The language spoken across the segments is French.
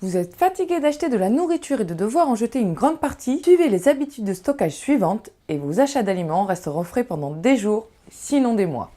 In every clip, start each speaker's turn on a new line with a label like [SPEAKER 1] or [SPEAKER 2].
[SPEAKER 1] Vous êtes fatigué d'acheter de la nourriture et de devoir en jeter une grande partie? Suivez les habitudes de stockage suivantes et vos achats d'aliments resteront frais pendant des jours, sinon des mois.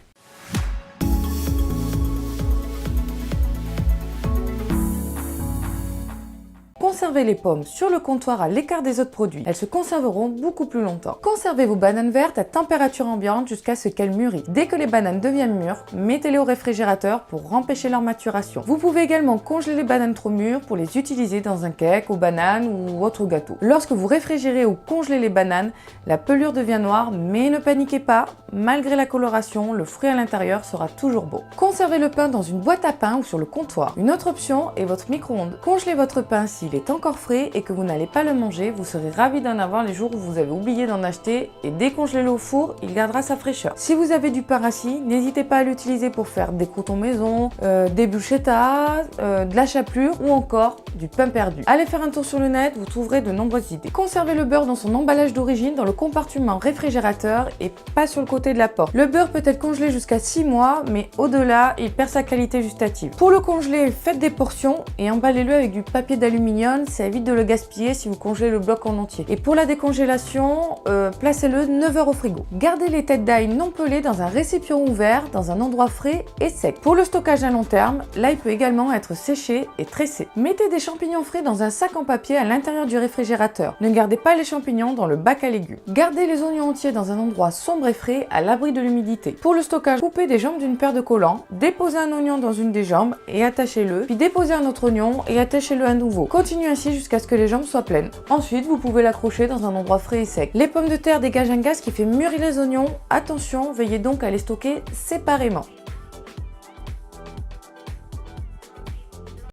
[SPEAKER 1] Conservez les pommes sur le comptoir à l'écart des autres produits. Elles se conserveront beaucoup plus longtemps. Conservez vos bananes vertes à température ambiante jusqu'à ce qu'elles mûrissent. Dès que les bananes deviennent mûres, mettez-les au réfrigérateur pour empêcher leur maturation. Vous pouvez également congeler les bananes trop mûres pour les utiliser dans un cake aux bananes ou autre gâteau. Lorsque vous réfrigérez ou congelez les bananes, la pelure devient noire, mais ne paniquez pas, malgré la coloration, le fruit à l'intérieur sera toujours beau. Conservez le pain dans une boîte à pain ou sur le comptoir. Une autre option est votre micro-ondes. Congelez votre pain s'il est encore frais et que vous n'allez pas le manger, vous serez ravi d'en avoir les jours où vous avez oublié d'en acheter et décongelez-le au four, il gardera sa fraîcheur. Si vous avez du pain rassis, n'hésitez pas à l'utiliser pour faire des croûtons maison, des bruschettas, de la chapelure ou encore du pain perdu. Allez faire un tour sur le net, vous trouverez de nombreuses idées. Conservez le beurre dans son emballage d'origine dans le compartiment réfrigérateur et pas sur le côté de la porte. Le beurre peut être congelé jusqu'à 6 mois, mais au-delà, il perd sa qualité gustative. Pour le congeler, faites des portions et emballez-le avec du papier d'aluminium. Ça évite de le gaspiller si vous congelez le bloc en entier. Et pour la décongélation, placez-le 9 heures au frigo. Gardez les têtes d'ail non pelées dans un récipient ouvert, dans un endroit frais et sec. Pour le stockage à long terme, l'ail peut également être séché et tressé. Mettez des champignons frais dans un sac en papier à l'intérieur du réfrigérateur. Ne gardez pas les champignons dans le bac à légumes. Gardez les oignons entiers dans un endroit sombre et frais, à l'abri de l'humidité. Pour le stockage, coupez des jambes d'une paire de collants, déposez un oignon dans une des jambes et attachez-le, puis déposez un autre oignon et attachez-le à nouveau. Continuez ainsi jusqu'à ce que les jambes soient pleines. Ensuite, vous pouvez l'accrocher dans un endroit frais et sec. Les pommes de terre dégagent un gaz qui fait mûrir les oignons. Attention, veillez donc à les stocker séparément.